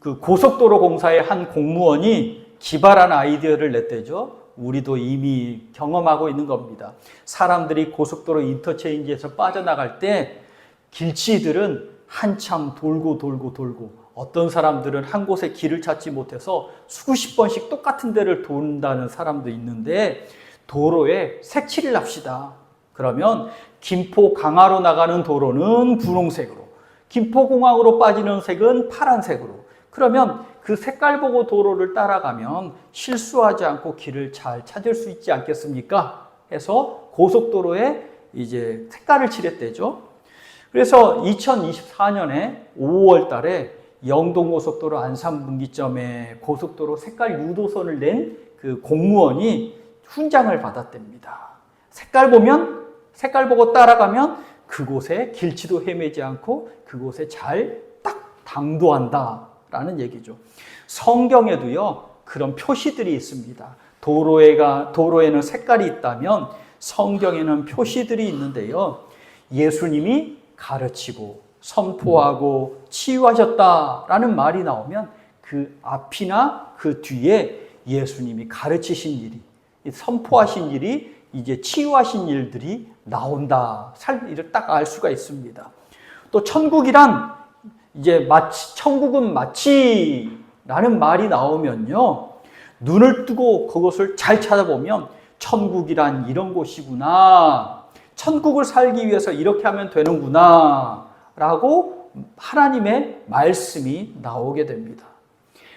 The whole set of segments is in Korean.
그 고속도로 공사의 한 공무원이 기발한 아이디어를 냈대죠. 우리도 이미 경험하고 있는 겁니다. 사람들이 고속도로 인터체인지에서 빠져나갈 때 길치들은 한참 돌고 어떤 사람들은 한 곳에 길을 찾지 못해서 수십 번씩 똑같은 데를 돈다는 사람도 있는데, 도로에 색칠을 합시다. 그러면 김포 강화로 나가는 도로는 분홍색으로, 김포공항으로 빠지는 색은 파란색으로. 그러면 그 색깔 보고 도로를 따라가면 실수하지 않고 길을 잘 찾을 수 있지 않겠습니까? 해서 고속도로에 이제 색깔을 칠했대죠. 그래서 2024년에 5월 달에 영동고속도로 안산분기점에 고속도로 색깔 유도선을 낸 그 공무원이 훈장을 받았답니다. 색깔 보고 따라가면 그곳에 길치도 헤매지 않고 그곳에 잘 딱 당도한다라는 얘기죠. 성경에도요, 그런 표시들이 있습니다. 도로에는 색깔이 있다면 성경에는 표시들이 있는데요. 예수님이 가르치고 선포하고 치유하셨다라는 말이 나오면 그 앞이나 그 뒤에 예수님이 가르치신 일이, 선포하신 일이, 이제 치유하신 일들이 나온다. 이를 딱 알 수가 있습니다. 또 천국이란 이제 천국은 마치라는 말이 나오면요, 눈을 뜨고 그것을 잘 찾아보면 천국이란 이런 곳이구나, 천국을 살기 위해서 이렇게 하면 되는구나 라고 하나님의 말씀이 나오게 됩니다.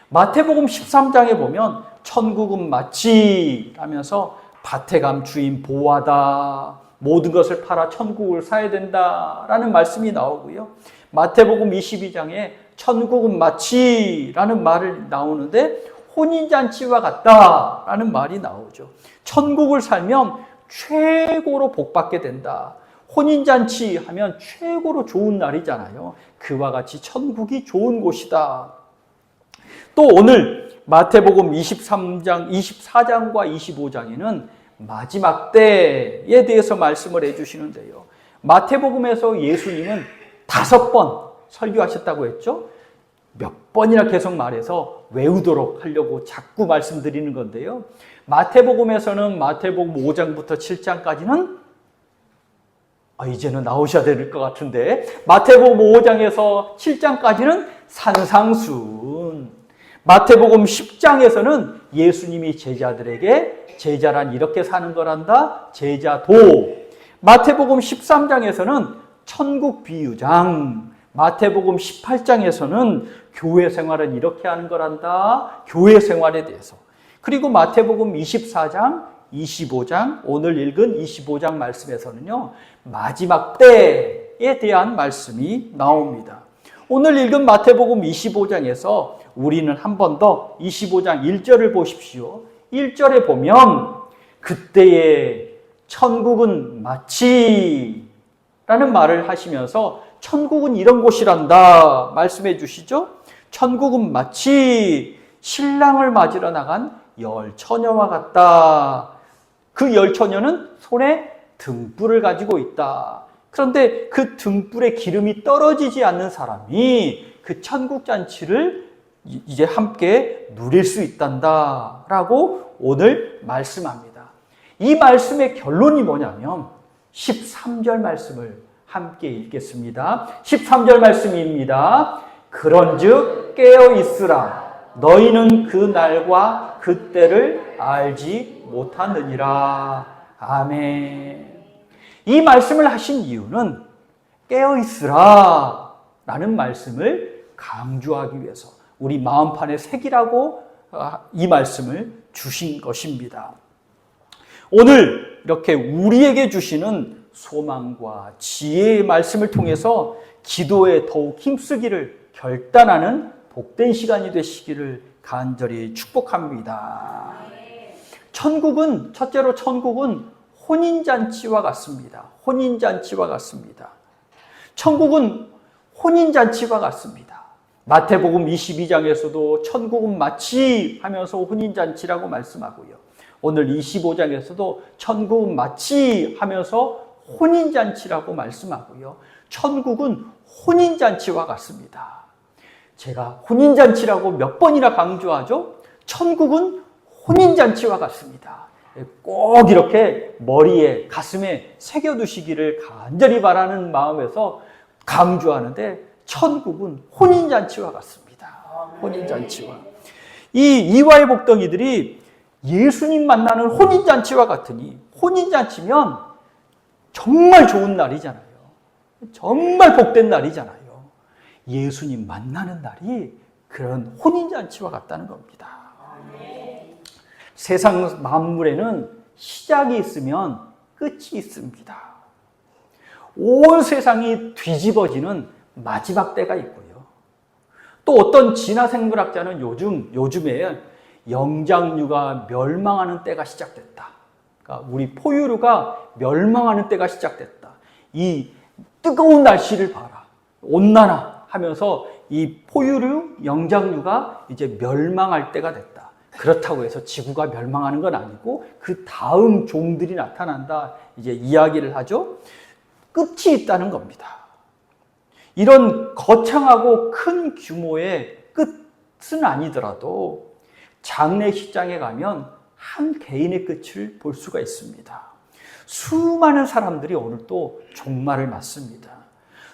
마태복음 13장에 보면 천국은 마치라면서 밭에 주인 보호하다, 모든 것을 팔아 천국을 사야 된다라는 말씀이 나오고요. 마태복음 22장에 천국은 마치라는 말이 나오는데 혼인잔치와 같다라는 말이 나오죠. 천국을 살면 최고로 복받게 된다. 혼인잔치 하면 최고로 좋은 날이잖아요. 그와 같이 천국이 좋은 곳이다. 또 오늘 마태복음 24장과 25장에는 마지막 때에 대해서 말씀을 해주시는데요. 마태복음에서 예수님은 5번 설교하셨다고 했죠. 몇 번이나 계속 말해서 외우도록 하려고 자꾸 말씀드리는 건데요. 마태복음에서는 마태복음 5장부터 7장까지는 이제는 나오셔야 될 것 같은데, 마태복음 5장에서 7장까지는 산상순, 마태복음 10장에서는 예수님이 제자들에게 제자란 이렇게 사는 거란다, 제자도, 마태복음 13장에서는 천국 비유장, 마태복음 18장에서는 교회 생활은 이렇게 하는 거란다, 교회 생활에 대해서, 그리고 마태복음 24장, 25장, 오늘 읽은 25장 말씀에서는요, 마지막 때에 대한 말씀이 나옵니다. 오늘 읽은 마태복음 25장에서 우리는 한 번 더 25장 1절을 보십시오. 1절에 보면 그때의 천국은 마치 라는 말을 하시면서 천국은 이런 곳이란다 말씀해 주시죠. 천국은 마치 신랑을 맞으러 나간 열 처녀와 같다. 그 열 처녀는 손에 등불을 가지고 있다. 그런데 그 등불에 기름이 떨어지지 않는 사람이 그 천국 잔치를 이제 함께 누릴 수 있단다 라고 오늘 말씀합니다. 이 말씀의 결론이 뭐냐면 13절 말씀을 함께 읽겠습니다. 13절 말씀입니다. 그런즉 깨어 있으라. 너희는 그 날과 그 때를 알지 못하느니라. 아멘. 이 말씀을 하신 이유는 깨어 있으라 라는 말씀을 강조하기 위해서 우리 마음판에 새기라고 이 말씀을 주신 것입니다. 오늘 이렇게 우리에게 주시는 소망과 지혜의 말씀을 통해서 기도에 더욱 힘쓰기를 결단하는 복된 시간이 되시기를 간절히 축복합니다. 천국은, 첫째로 천국은 혼인잔치와 같습니다. 혼인잔치와 같습니다. 천국은 혼인잔치와 같습니다. 마태복음 22장에서도 천국은 마치 하면서 혼인잔치라고 말씀하고요. 오늘 25장에서도 천국은 마치 하면서 혼인잔치라고 말씀하고요. 천국은 혼인잔치와 같습니다. 제가 혼인잔치라고 몇 번이나 강조하죠? 천국은 혼인잔치와 같습니다. 꼭 이렇게 머리에, 가슴에 새겨두시기를 간절히 바라는 마음에서 강조하는데, 천국은 혼인잔치와 같습니다. 혼인잔치와. 이 이화의 복덩이들이 예수님 만나는 혼인잔치와 같으니, 혼인잔치면 정말 좋은 날이잖아요. 정말 복된 날이잖아요. 예수님 만나는 날이 그런 혼인잔치와 같다는 겁니다. 세상 만물에는 시작이 있으면 끝이 있습니다. 온 세상이 뒤집어지는 마지막 때가 있고요. 또 어떤 진화생물학자는 요즘에 영장류가 멸망하는 때가 시작됐다. 그러니까 우리 포유류가 멸망하는 때가 시작됐다. 이 뜨거운 날씨를 봐라. 온난화 하면서 이 포유류, 영장류가 이제 멸망할 때가 됐다. 그렇다고 해서 지구가 멸망하는 건 아니고 그 다음 종들이 나타난다. 이제 이야기를 하죠. 끝이 있다는 겁니다. 이런 거창하고 큰 규모의 끝은 아니더라도 장례식장에 가면 한 개인의 끝을 볼 수가 있습니다. 수많은 사람들이 오늘 또 종말을 맞습니다.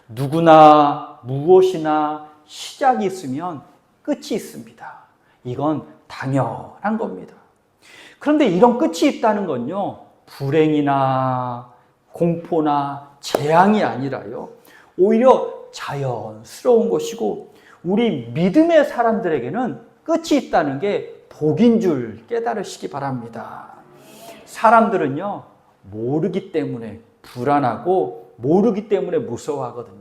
누구나 무엇이나 시작이 있으면 끝이 있습니다. 이건 당연한 겁니다. 그런데 이런 끝이 있다는 건요, 불행이나 공포나 재앙이 아니라요, 오히려 자연스러운 것이고, 우리 믿음의 사람들에게는 끝이 있다는 게 복인 줄 깨달으시기 바랍니다. 사람들은요, 모르기 때문에 불안하고 모르기 때문에 무서워하거든요.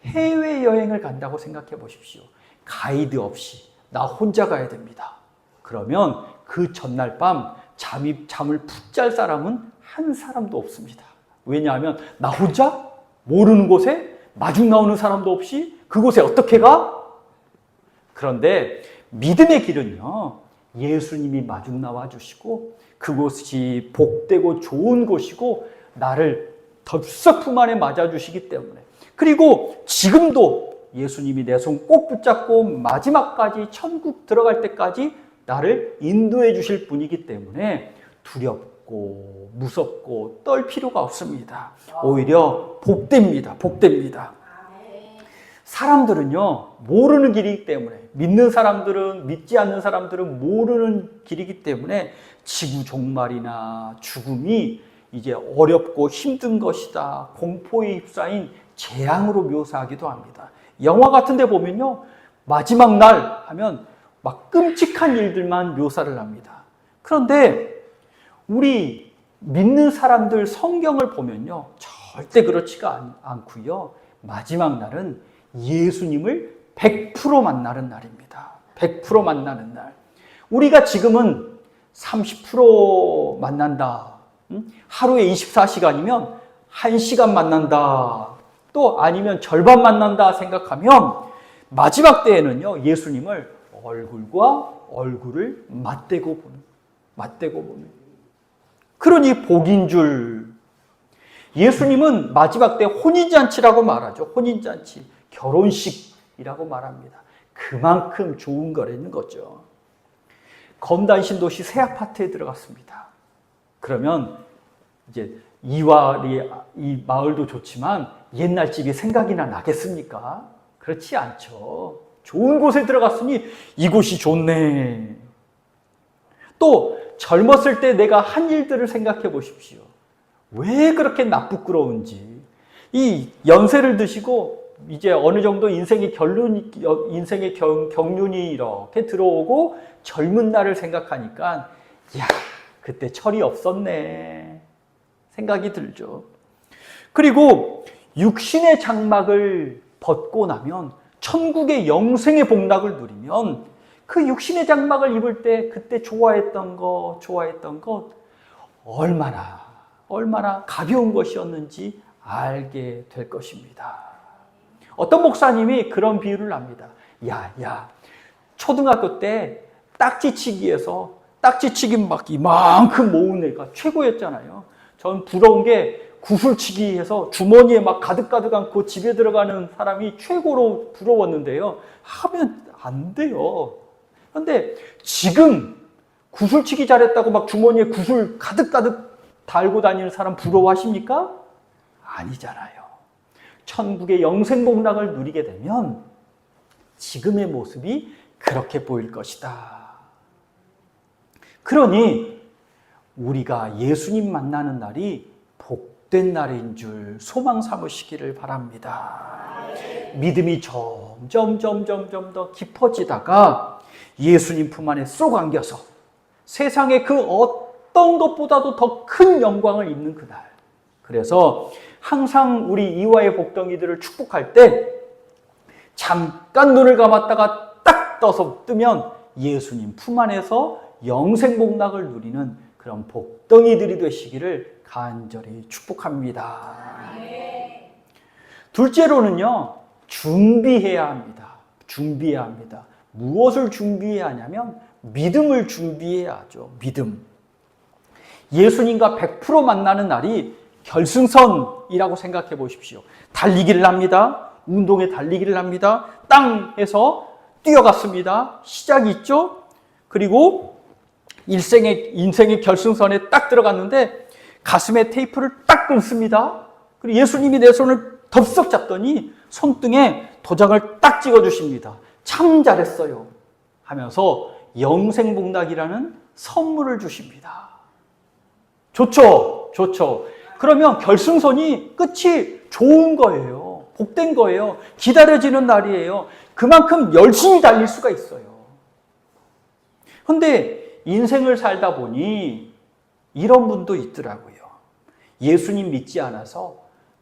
해외여행을 간다고 생각해 보십시오. 가이드 없이 나 혼자 가야 됩니다. 그러면 그 전날 밤 잠을 푹 잘 사람은 한 사람도 없습니다. 왜냐하면 나 혼자 모르는 곳에 마중 나오는 사람도 없이 그곳에 어떻게 가? 그런데 믿음의 길은요, 예수님이 마중 나와 주시고 그곳이 복되고 좋은 곳이고 나를 덥석 품 안에 맞아주시기 때문에, 그리고 지금도 예수님이 내 손 꼭 붙잡고 마지막까지 천국 들어갈 때까지 나를 인도해 주실 분이기 때문에 두렵고 무섭고 떨 필요가 없습니다. 오히려 복됩니다. 복됩니다. 사람들은요, 모르는 길이기 때문에, 믿는 사람들은, 믿지 않는 사람들은 모르는 길이기 때문에 지구 종말이나 죽음이 이제 어렵고 힘든 것이다, 공포에 휩싸인 재앙으로 묘사하기도 합니다. 영화 같은 데 보면요, 마지막 날 하면 막 끔찍한 일들만 묘사를 합니다. 그런데 우리 믿는 사람들 성경을 보면요, 절대 그렇지가 않고요. 마지막 날은 예수님을 100% 만나는 날입니다. 100% 만나는 날. 우리가 지금은 30% 만난다. 하루에 24시간이면 1시간 만난다. 또 아니면 절반 만난다 생각하면 마지막 때에는요, 예수님을 얼굴과 얼굴을 맞대고 보는. 그러니 복인 줄. 예수님은 마지막 때 혼인잔치라고 말하죠. 혼인잔치, 결혼식이라고 말합니다. 그만큼 좋은 거라는 거죠. 검단 신도시 새 아파트에 들어갔습니다. 그러면 이제 이 마을도 좋지만 옛날 집이 생각이나 나겠습니까? 그렇지 않죠. 좋은 곳에 들어갔으니 이곳이 좋네. 또 젊었을 때 내가 한 일들을 생각해 보십시오. 왜 그렇게 나쁘끄러운지. 이 연세를 드시고 이제 어느 정도 인생의 경륜이 이렇게 들어오고 젊은 날을 생각하니까, 야, 그때 철이 없었네 생각이 들죠. 그리고 육신의 장막을 벗고 나면, 천국의 영생의 복락을 누리면 그 육신의 장막을 입을 때 그때 좋아했던 것 얼마나 가벼운 것이었는지 알게 될 것입니다. 어떤 목사님이 그런 비유를 합니다. 야, 초등학교 때 딱지치기에서 딱지치기 막 이만큼 모은 애가 최고였잖아요. 전 부러운 게 구슬치기 해서 주머니에 막 가득가득 안고 집에 들어가는 사람이 최고로 부러웠는데요. 하면 안 돼요. 그런데 지금 구슬치기 잘했다고 막 주머니에 구슬 가득가득 달고 다니는 사람 부러워하십니까? 아니잖아요. 천국의 영생복락을 누리게 되면 지금의 모습이 그렇게 보일 것이다. 그러니 우리가 예수님 만나는 날이 복된 날인 줄 소망 삼으시기를 바랍니다. 믿음이 점점 더 깊어지다가 예수님 품 안에 쏙 안겨서 세상의 그 어떤 것보다도 더 큰 영광을 입는 그날. 그래서 항상 우리 이화의 복덩이들을 축복할 때 잠깐 눈을 감았다가 딱 떠서 뜨면 예수님 품 안에서 영생복락을 누리는 그런 복덩이들이 되시기를 간절히 축복합니다. 둘째로는요, 준비해야 합니다. 준비해야 합니다. 무엇을 준비해야 하냐면 믿음을 준비해야 하죠. 믿음. 예수님과 100% 만나는 날이 결승선이라고 생각해 보십시오. 달리기를 합니다. 운동에 달리기를 합니다. 땅에서 뛰어갔습니다. 시작이 있죠. 그리고 인생의 결승선에 딱 들어갔는데 가슴에 테이프를 딱 끊습니다. 그리고 예수님이 내 손을 덥석 잡더니 손등에 도장을 딱 찍어주십니다. 참 잘했어요 하면서 영생복락이라는 선물을 주십니다. 좋죠? 좋죠. 그러면 결승선이 끝이 좋은 거예요. 복된 거예요. 기다려지는 날이에요. 그만큼 열심히 달릴 수가 있어요. 그런데 인생을 살다 보니 이런 분도 있더라고요. 예수님 믿지 않아서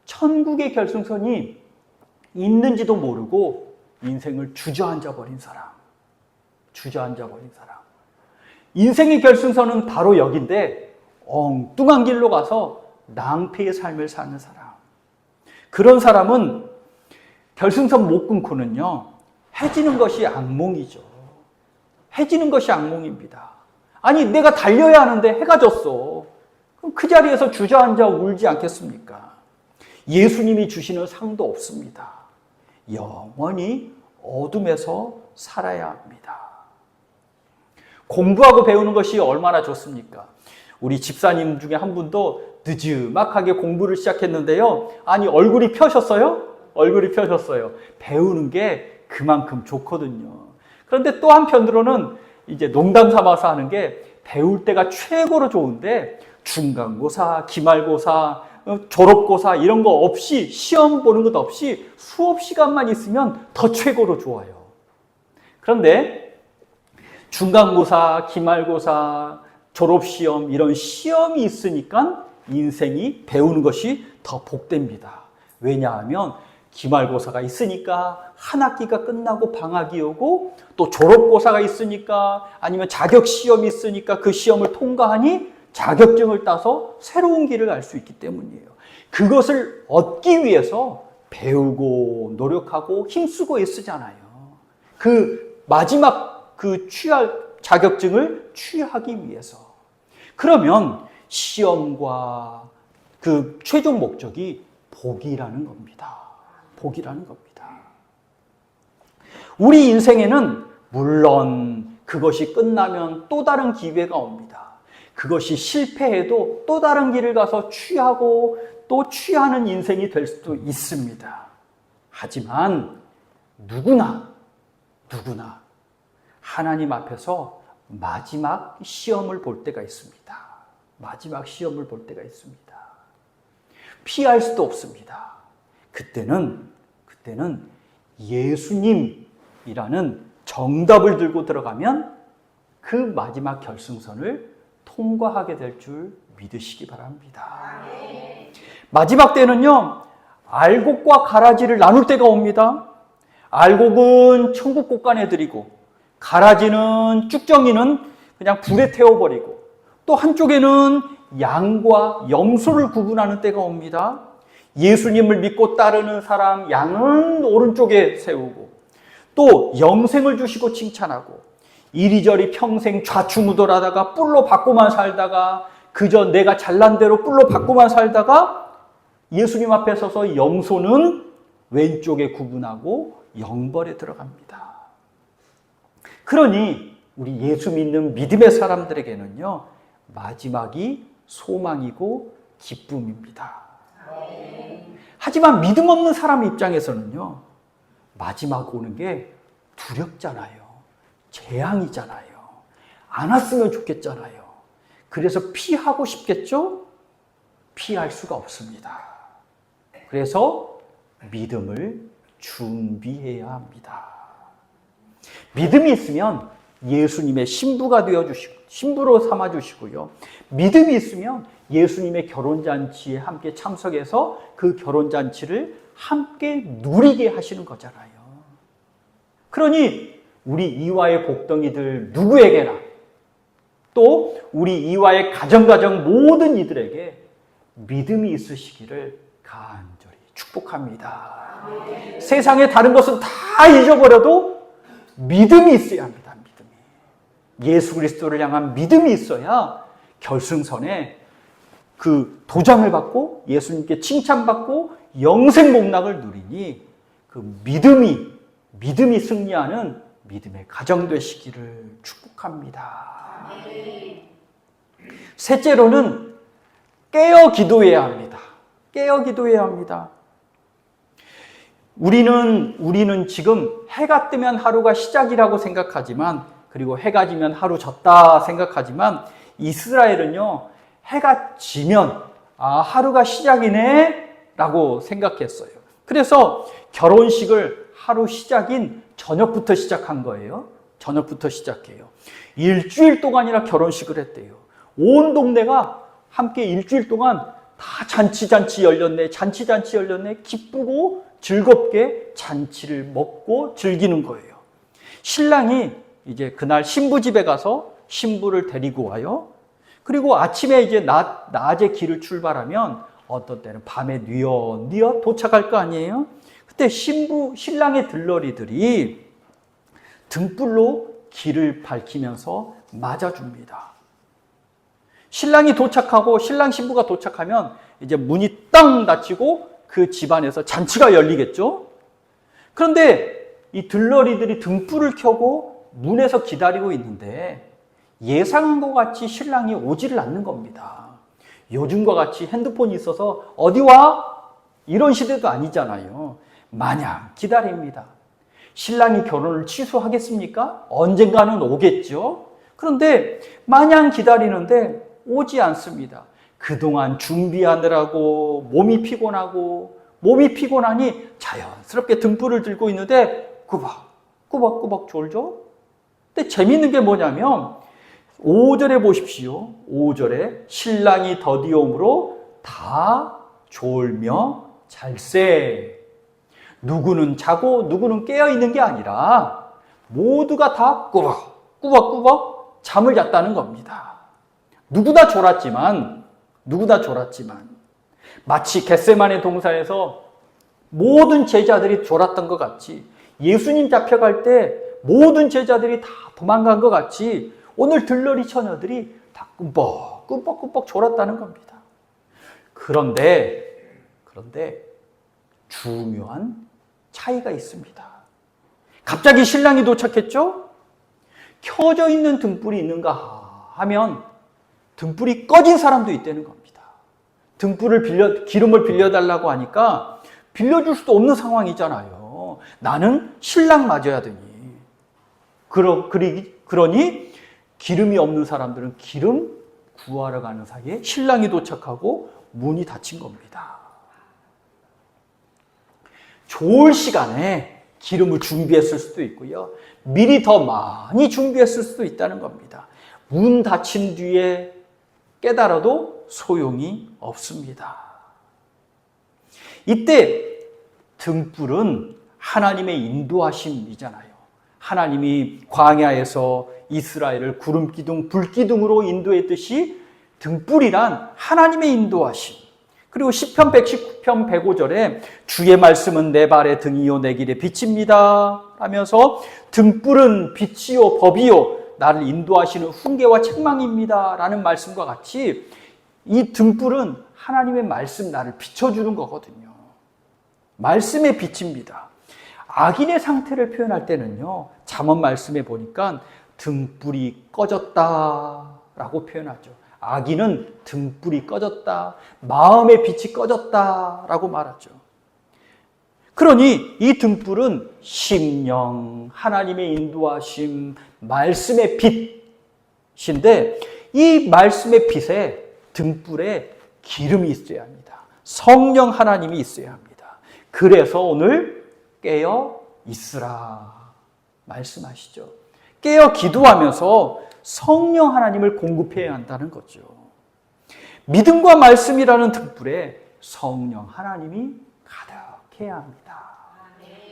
천국의 결승선이 있는지도 모르고 인생을 주저앉아 버린 사람. 주저앉아 버린 사람. 인생의 결승선은 바로 여긴데 엉뚱한 길로 가서 낭패의 삶을 사는 사람. 그런 사람은 결승선 못 끊고는요, 해지는 것이 악몽이죠. 해지는 것이 악몽입니다. 아니, 내가 달려야 하는데 해가 졌어. 그럼 그 자리에서 주저앉아 울지 않겠습니까? 예수님이 주시는 상도 없습니다. 영원히 어둠에서 살아야 합니다. 공부하고 배우는 것이 얼마나 좋습니까? 우리 집사님 중에 한 분도 늦지막하게 공부를 시작했는데요. 아니, 얼굴이 펴셨어요? 얼굴이 펴졌어요. 배우는 게 그만큼 좋거든요. 그런데 또 한편으로는 이제 농담 삼아서 하는 게 배울 때가 최고로 좋은데 중간고사, 기말고사, 졸업고사 이런 거 없이 시험 보는 것 없이 수업 시간만 있으면 더 최고로 좋아요. 그런데 중간고사, 기말고사, 졸업시험 이런 시험이 있으니까 인생이 배우는 것이 더 복됩니다. 왜냐하면 기말고사가 있으니까 한 학기가 끝나고 방학이 오고 또 졸업고사가 있으니까 아니면 자격시험이 있으니까 그 시험을 통과하니 자격증을 따서 새로운 길을 갈 수 있기 때문이에요. 그것을 얻기 위해서 배우고 노력하고 힘쓰고 애쓰잖아요. 그 마지막 그 취할 자격증을 취하기 위해서. 그러면 시험과 그 최종 목적이 복이라는 겁니다. 복이라는 겁니다. 우리 인생에는 물론 그것이 끝나면 또 다른 기회가 옵니다. 그것이 실패해도 또 다른 길을 가서 취하고 또 취하는 인생이 될 수도 있습니다. 하지만 누구나 하나님 앞에서 마지막 시험을 볼 때가 있습니다. 마지막 시험을 볼 때가 있습니다. 피할 수도 없습니다. 그때는 예수님이라는 정답을 들고 들어가면 그 마지막 결승선을 통과하게 될 줄 믿으시기 바랍니다. 마지막 때는요, 알곡과 가라지를 나눌 때가 옵니다. 알곡은 천국 곳간에 드리고 가라지는 쭉정이는 그냥 불에 태워버리고 또 한쪽에는 양과 염소를 구분하는 때가 옵니다. 예수님을 믿고 따르는 사람 양은 오른쪽에 세우고 또 영생을 주시고 칭찬하고 이리저리 평생 좌충우돌하다가 뿔로 받고만 살다가 그저 내가 잘난 대로 뿔로 받고만 살다가 예수님 앞에 서서 영손은 왼쪽에 구분하고 영벌에 들어갑니다. 그러니 우리 예수 믿는 믿음의 사람들에게는요, 마지막이 소망이고 기쁨입니다. 하지만 믿음 없는 사람 입장에서는요, 마지막 오는 게 두렵잖아요. 재앙이잖아요. 안 왔으면 좋겠잖아요. 그래서 피하고 싶겠죠? 피할 수가 없습니다. 그래서 믿음을 준비해야 합니다. 믿음이 있으면 예수님의 신부가 되어주시고, 신부로 삼아주시고요. 믿음이 있으면 예수님의 결혼잔치에 함께 참석해서 그 결혼잔치를 함께 누리게 하시는 거잖아요. 그러니 우리 이화의 복덩이들 누구에게나, 또 우리 이화의 가정 모든 이들에게 믿음이 있으시기를 간절히 축복합니다. 세상의 다른 것은 다 잊어버려도 믿음이 있어야 합니다. 믿음이. 예수 그리스도를 향한 믿음이 있어야 결승선에 그 도장을 받고 예수님께 칭찬받고 영생 복락을 누리니, 그 믿음이 승리하는 믿음의 가정 되시기를 축복합니다. 셋째로는 깨어 기도해야 합니다. 깨어 기도해야 합니다. 우리는 지금 해가 뜨면 하루가 시작이라고 생각하지만, 그리고 해가 지면 하루 졌다 생각하지만, 이스라엘은요, 해가 지면 하루가 시작이네 라고 생각했어요. 그래서 결혼식을 하루 시작인 저녁부터 시작한 거예요. 저녁부터 시작해요. 일주일 동안이나 결혼식을 했대요. 온 동네가 함께 일주일 동안 다 잔치 열렸네, 잔치 열렸네, 기쁘고 즐겁게 잔치를 먹고 즐기는 거예요. 신랑이 이제 그날 신부 집에 가서 신부를 데리고 와요. 그리고 아침에 이제 낮에 길을 출발하면 어떤 때는 밤에 뉘엿 도착할 거 아니에요? 그때 신랑의 들러리들이 등불로 길을 밝히면서 맞아줍니다. 신랑이 도착하고 신랑 신부가 도착하면 이제 문이 땅 닫히고 그 집안에서 잔치가 열리겠죠? 그런데 이 들러리들이 등불을 켜고 문에서 기다리고 있는데 예상한 것 같이 신랑이 오지를 않는 겁니다. 요즘과 같이 핸드폰이 있어서 어디 와? 이런 시대도 아니잖아요. 마냥 기다립니다. 신랑이 결혼을 취소하겠습니까? 언젠가는 오겠죠? 그런데 마냥 기다리는데 오지 않습니다. 그동안 준비하느라고 몸이 피곤하니 자연스럽게 등불을 들고 있는데 꾸벅꾸벅 졸죠? 근데 재밌는 게 뭐냐면 5절에 보십시오. 5절에 신랑이 더디오므로 다 졸며 잘세. 누구는 자고 누구는 깨어있는 게 아니라 모두가 다 꾸벅꾸벅 잠을 잤다는 겁니다. 누구나 졸았지만 마치 겟세마네 동산에서 모든 제자들이 졸았던 것 같이, 예수님 잡혀갈 때 모든 제자들이 다 도망간 것 같이 오늘 들러리 처녀들이 다 꾸벅꾸벅 졸았다는 겁니다. 그런데 중요한 차이가 있습니다. 갑자기 신랑이 도착했죠? 켜져 있는 등불이 있는가 하면 등불이 꺼진 사람도 있다는 겁니다. 기름을 빌려달라고 하니까 빌려줄 수도 없는 상황이잖아요. 나는 신랑 맞아야 되니. 그러니 기름이 없는 사람들은 기름 구하러 가는 사이에 신랑이 도착하고 문이 닫힌 겁니다. 좋을 시간에 기름을 준비했을 수도 있고요. 미리 더 많이 준비했을 수도 있다는 겁니다. 문 닫힌 뒤에 깨달아도 소용이 없습니다. 이때 등불은 하나님의 인도하심이잖아요. 하나님이 광야에서 이스라엘을 구름기둥, 불기둥으로 인도했듯이 등불이란 하나님의 인도하심. 그리고 시편 119편 105절에 주의 말씀은 내 발의 등이요 내 길의 빛입니다 하면서 등불은 빛이요 법이요 나를 인도하시는 훈계와 책망입니다 라는 말씀과 같이 이 등불은 하나님의 말씀 나를 비춰주는 거거든요. 말씀의 빛입니다. 악인의 상태를 표현할 때는요, 잠언 말씀에 보니까 등불이 꺼졌다라고 표현하죠. 악인은 등불이 꺼졌다, 마음의 빛이 꺼졌다라고 말하죠. 그러니 이 등불은 심령, 하나님의 인도하심, 말씀의 빛인데 이 말씀의 빛에 등불에 기름이 있어야 합니다. 성령 하나님이 있어야 합니다. 그래서 오늘 깨어 있으라 말씀하시죠. 깨어 기도하면서 성령 하나님을 공급해야 한다는 거죠. 믿음과 말씀이라는 등불에 성령 하나님이 가득해야 합니다.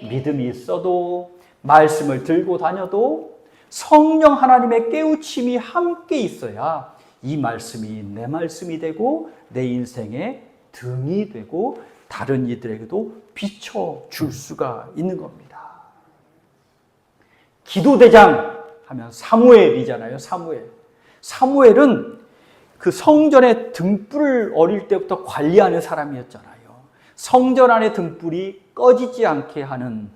믿음이 있어도 말씀을 들고 다녀도 성령 하나님의 깨우침이 함께 있어야 이 말씀이 내 말씀이 되고 내 인생의 등이 되고 다른 이들에게도 비춰줄 수가 있는 겁니다. 기도대장 하면 사무엘이잖아요. 사무엘은 그 성전의 등불을 어릴 때부터 관리하는 사람이었잖아요. 성전 안의 등불이 꺼지지 않게 하는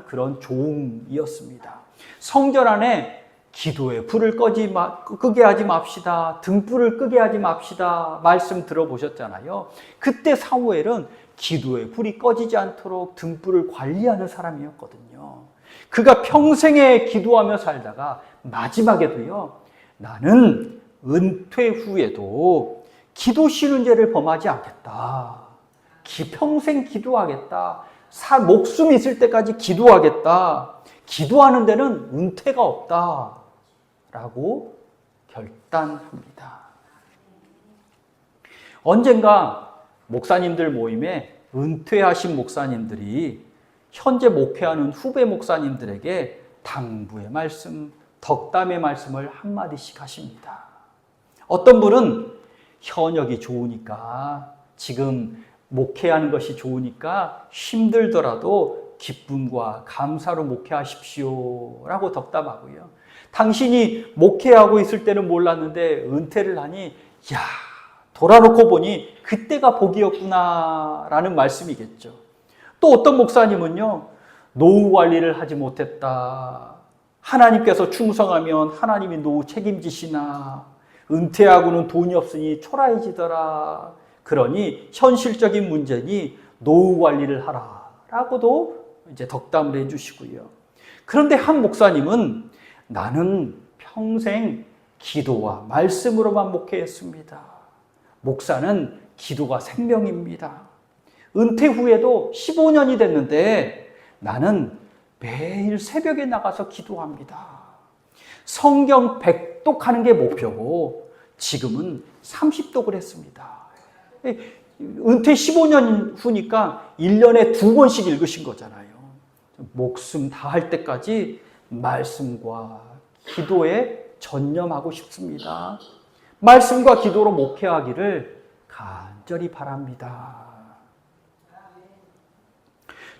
그런 종이었습니다. 성전 안에 기도의 불을 끄게 하지 맙시다. 등불을 끄게 하지 맙시다. 말씀 들어보셨잖아요. 그때 사무엘은 기도의 불이 꺼지지 않도록 등불을 관리하는 사람이었거든요. 그가 평생에 기도하며 살다가 마지막에도요, 나는 은퇴 후에도 기도 쉬는 죄를 범하지 않겠다. 평생 기도하겠다. 목숨이 있을 때까지 기도하겠다. 기도하는 데는 은퇴가 없다. 라고 결단합니다. 언젠가 목사님들 모임에 은퇴하신 목사님들이 현재 목회하는 후배 목사님들에게 당부의 말씀, 덕담의 말씀을 한마디씩 하십니다. 어떤 분은 현역이 좋으니까, 지금 목회하는 것이 좋으니까 힘들더라도 기쁨과 감사로 목회하십시오 라고 덕담하고요. 당신이 목회하고 있을 때는 몰랐는데 은퇴를 하니 돌아놓고 보니 그때가 복이었구나 라는 말씀이겠죠. 또 어떤 목사님은요, 노후 관리를 하지 못했다. 하나님께서 충성하면 하나님이 노후 책임지시나. 은퇴하고는 돈이 없으니 초라해지더라. 그러니 현실적인 문제니 노후 관리를 하라. 라고도 이제 덕담을 해주시고요. 그런데 한 목사님은 나는 평생 기도와 말씀으로만 목회했습니다. 목사는 기도가 생명입니다. 은퇴 후에도 15년이 됐는데 나는 매일 새벽에 나가서 기도합니다. 성경 100독하는 게 목표고 지금은 30독을 했습니다. 은퇴 15년 후니까 1년에 2권씩 읽으신 거잖아요. 목숨 다할 때까지 말씀과 기도에 전념하고 싶습니다. 말씀과 기도로 목회하기를 간절히 바랍니다.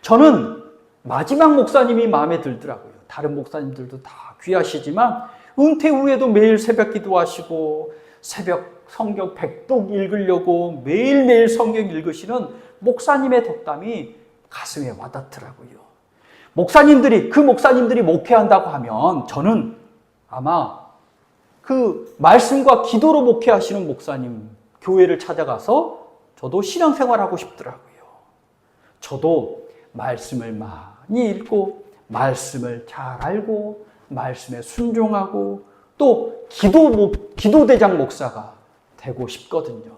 저는 마지막 목사님이 마음에 들더라고요. 다른 목사님들도 다 귀하시지만 은퇴 후에도 매일 새벽 기도하시고 새벽 성경 100독 읽으려고 매일매일 성경 읽으시는 목사님의 덕담이 가슴에 와닿더라고요. 그 목사님들이 목회한다고 하면 저는 아마 그 말씀과 기도로 목회하시는 목사님 교회를 찾아가서 저도 신앙생활하고 싶더라고요. 저도 말씀을 많이 읽고 말씀을 잘 알고 말씀에 순종하고 또 기도대장 목사가 되고 싶거든요.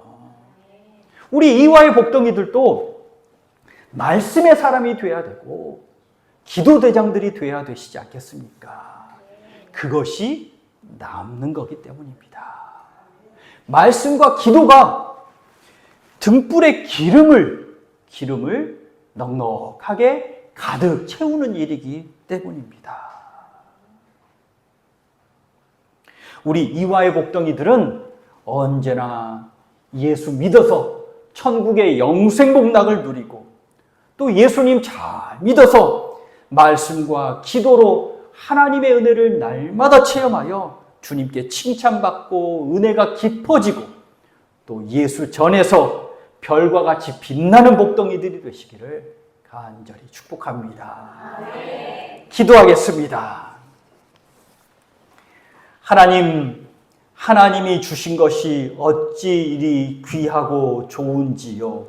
우리 이화의 복덩이들도 말씀의 사람이 돼야 되고 기도대장들이 돼야 되시지 않겠습니까? 그것이 남는 거기 때문입니다. 말씀과 기도가 등불의 기름을 넉넉하게 가득 채우는 일이기 때문입니다. 우리 이화의 복덩이들은 언제나 예수 믿어서 천국의 영생복락을 누리고 또 예수님 잘 믿어서 말씀과 기도로 하나님의 은혜를 날마다 체험하여 주님께 칭찬받고 은혜가 깊어지고 또 예수 전에서 별과 같이 빛나는 복덩이들이 되시기를 간절히 축복합니다. 기도하겠습니다. 하나님이 주신 것이 어찌 이리 귀하고 좋은지요.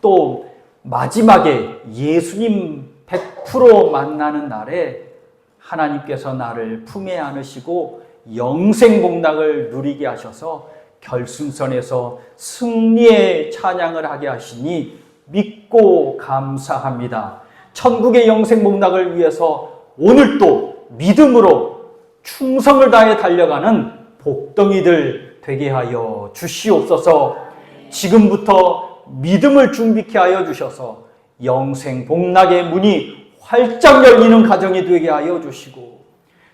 또 마지막에 예수님 100% 만나는 날에 하나님께서 나를 품에 안으시고 영생복락을 누리게 하셔서 결승선에서 승리의 찬양을 하게 하시니 믿고 감사합니다. 천국의 영생복락을 위해서 오늘도 믿음으로 충성을 다해 달려가는 복덩이들 되게 하여 주시옵소서. 지금부터 믿음을 준비케 하여 주셔서 영생복락의 문이 활짝 열리는 가정이 되게 하여 주시고,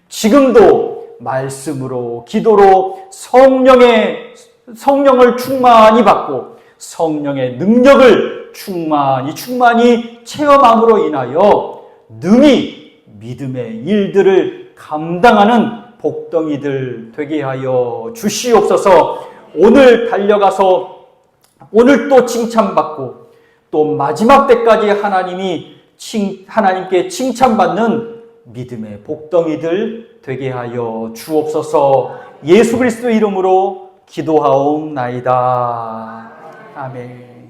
지금도 말씀으로 기도로 성령을 충만히 받고 성령의 능력을 충만히 체험함으로 인하여 능히 믿음의 일들을 감당하는 복덩이들 되게 하여 주시옵소서. 오늘 달려가서 오늘 또 칭찬받고 또 마지막 때까지 하나님께 칭찬받는 믿음의 복덩이들 되게 하여 주옵소서. 예수 그리스도 이름으로 기도하옵나이다. 아멘.